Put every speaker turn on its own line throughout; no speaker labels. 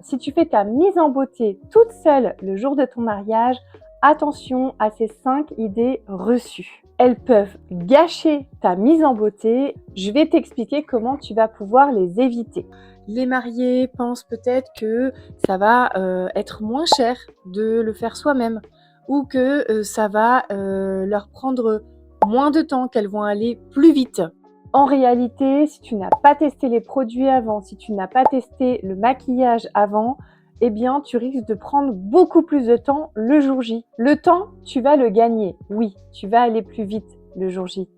Si tu fais ta mise en beauté toute seule le jour de ton mariage, attention à ces 5 idées reçues. Elles peuvent gâcher ta mise en beauté. Je vais t'expliquer comment tu vas pouvoir les éviter. Les mariés pensent peut-être que ça va être moins cher de le faire soi-même ou que ça va leur prendre moins de temps, qu'elles vont aller plus vite. En réalité, si tu n'as pas testé les produits avant, si tu n'as pas testé le maquillage avant, eh bien, tu risques de prendre beaucoup plus de temps le jour J. Le temps, tu vas le gagner. Oui, tu vas aller plus vite le jour J.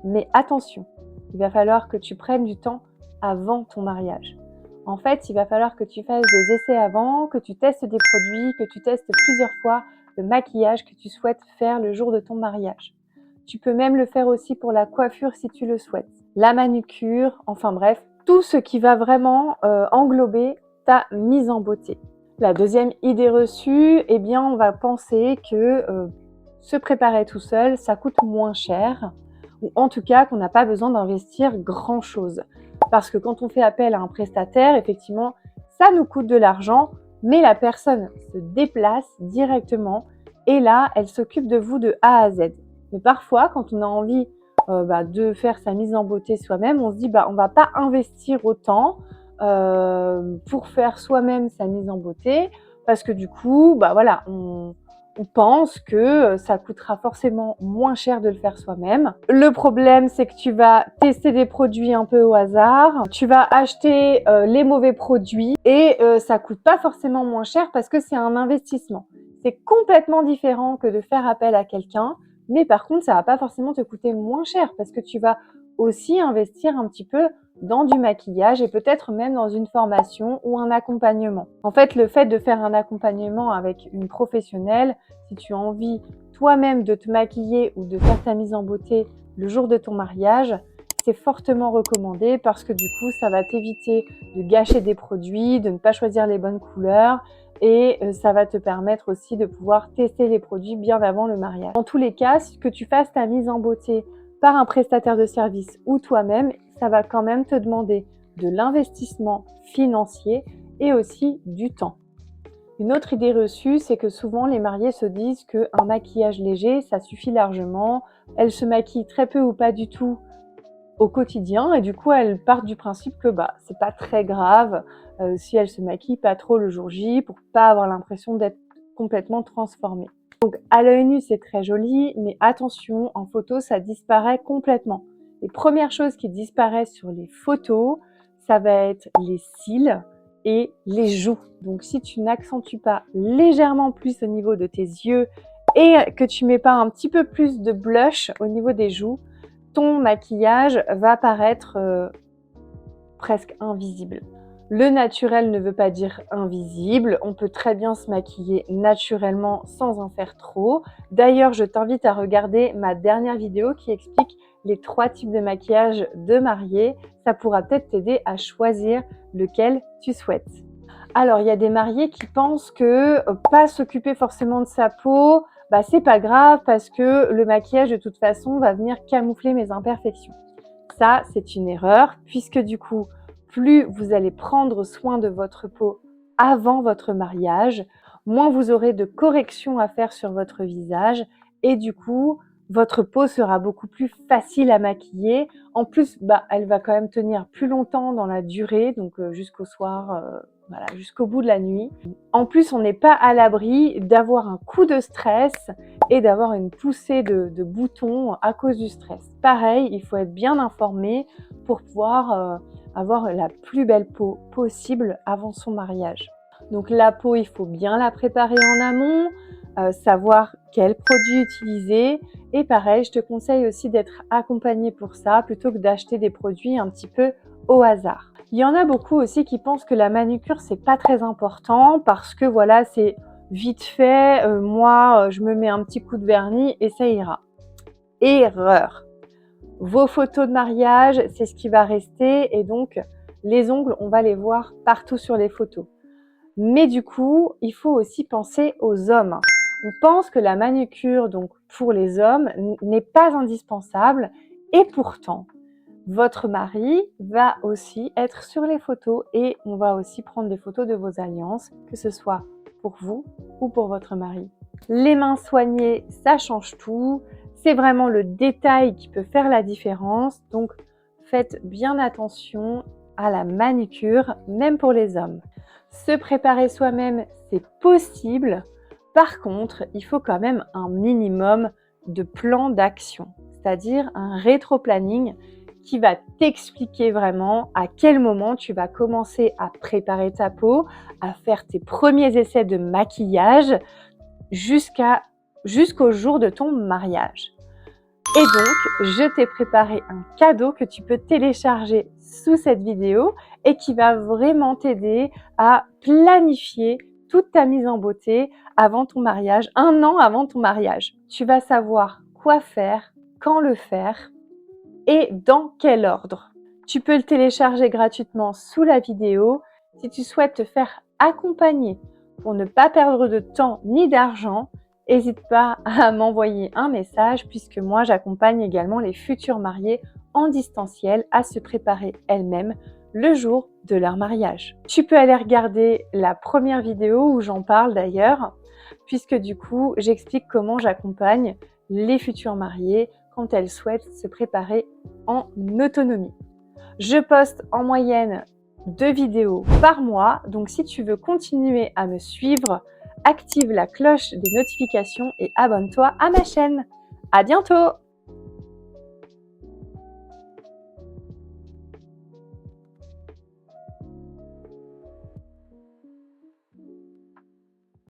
Mais attention, il va falloir que tu prennes du temps avant ton mariage. En fait, il va falloir que tu fasses des essais avant, que tu testes des produits, que tu testes plusieurs fois le maquillage que tu souhaites faire le jour de ton mariage. Tu peux même le faire aussi pour la coiffure si tu le souhaites. La manucure, enfin bref, tout ce qui va vraiment englober ta mise en beauté. La deuxième idée reçue, eh bien, on va penser que se préparer tout seul, ça coûte moins cher, ou en tout cas qu'on n'a pas besoin d'investir grand-chose. Parce que quand on fait appel à un prestataire, effectivement, ça nous coûte de l'argent, mais la personne se déplace directement et là, elle s'occupe de vous de A à Z. Mais parfois, quand on a envie de faire sa mise en beauté soi-même, on se dit on va pas investir autant pour faire soi-même sa mise en beauté parce que du coup, on pense que ça coûtera forcément moins cher de le faire soi-même. Le problème, c'est que tu vas tester des produits un peu au hasard, tu vas acheter les mauvais produits et ça coûte pas forcément moins cher parce que c'est un investissement. C'est complètement différent que de faire appel à quelqu'un, mais par contre, ça va pas forcément te coûter moins cher parce que tu vas aussi investir un petit peu dans du maquillage et peut-être même dans une formation ou un accompagnement. En fait, le fait de faire un accompagnement avec une professionnelle, si tu as envie toi-même de te maquiller ou de faire ta mise en beauté le jour de ton mariage, c'est fortement recommandé parce que du coup, ça va t'éviter de gâcher des produits, de ne pas choisir les bonnes couleurs et ça va te permettre aussi de pouvoir tester les produits bien avant le mariage. Dans tous les cas, que tu fasses ta mise en beauté par un prestataire de service ou toi-même, ça va quand même te demander de l'investissement financier et aussi du temps. Une autre idée reçue, c'est que souvent les mariés se disent qu'un maquillage léger, ça suffit largement. Elles se maquillent très peu ou pas du tout au quotidien et du coup elles partent du principe que c'est pas très grave si elles se maquillent pas trop le jour J pour pas avoir l'impression d'être complètement transformées. Donc à l'œil nu c'est très joli, mais attention, en photo ça disparaît complètement. Les premières choses qui disparaissent sur les photos, ça va être les cils et les joues. Donc si tu n'accentues pas légèrement plus au niveau de tes yeux et que tu mets pas un petit peu plus de blush au niveau des joues, ton maquillage va paraître presque invisible. Le naturel ne veut pas dire invisible, on peut très bien se maquiller naturellement sans en faire trop. D'ailleurs, je t'invite à regarder ma dernière vidéo qui explique les 3 types de maquillage de mariés. Ça pourra peut-être t'aider à choisir lequel tu souhaites. Alors, il y a des mariés qui pensent que pas s'occuper forcément de sa peau, c'est pas grave parce que le maquillage de toute façon va venir camoufler mes imperfections. Ça, c'est une erreur puisque du coup, plus vous allez prendre soin de votre peau avant votre mariage, moins vous aurez de corrections à faire sur votre visage et du coup, votre peau sera beaucoup plus facile à maquiller. En plus, elle va quand même tenir plus longtemps dans la durée, donc jusqu'au soir, jusqu'au bout de la nuit. En plus, on n'est pas à l'abri d'avoir un coup de stress et d'avoir une poussée de boutons à cause du stress. Pareil, il faut être bien informé pour pouvoir avoir la plus belle peau possible avant son mariage. Donc la peau, il faut bien la préparer en amont, savoir quel produit utiliser et pareil, je te conseille aussi d'être accompagné pour ça plutôt que d'acheter des produits un petit peu au hasard. Il y en a beaucoup aussi qui pensent que la manucure c'est pas très important parce que voilà, c'est vite fait, moi je me mets un petit coup de vernis et ça ira. Erreur! Vos photos de mariage, c'est ce qui va rester et donc les ongles, on va les voir partout sur les photos. Mais du coup, il faut aussi penser aux hommes. On pense que la manucure, donc pour les hommes, n'est pas indispensable et pourtant, Votre mari va aussi être sur les photos et on va aussi prendre des photos de vos alliances, que ce soit pour vous ou pour votre mari. Les mains soignées, ça change tout. C'est vraiment le détail qui peut faire la différence. Donc, faites bien attention à la manucure, même pour les hommes. Se préparer soi-même, c'est possible. Par contre, il faut quand même un minimum de plan d'action, c'est-à-dire un rétro-planning qui va t'expliquer vraiment à quel moment tu vas commencer à préparer ta peau, à faire tes premiers essais de maquillage jusqu'au jour de ton mariage. Et donc, je t'ai préparé un cadeau que tu peux télécharger sous cette vidéo et qui va vraiment t'aider à planifier toute ta mise en beauté avant ton mariage, 1 an avant ton mariage. Tu vas savoir quoi faire, quand le faire et dans quel ordre. Tu peux le télécharger gratuitement sous la vidéo. Si tu souhaites te faire accompagner pour ne pas perdre de temps ni d'argent, n'hésite pas à m'envoyer un message puisque moi j'accompagne également les futurs mariés en distanciel à se préparer elles-mêmes le jour de leur mariage. Tu peux aller regarder la première vidéo où j'en parle d'ailleurs, puisque du coup j'explique comment j'accompagne les futurs mariés quand elles souhaitent se préparer en autonomie. Je poste en moyenne 2 vidéos par mois, donc si tu veux continuer à me suivre, active la cloche des notifications et abonne-toi à ma chaîne. À bientôt!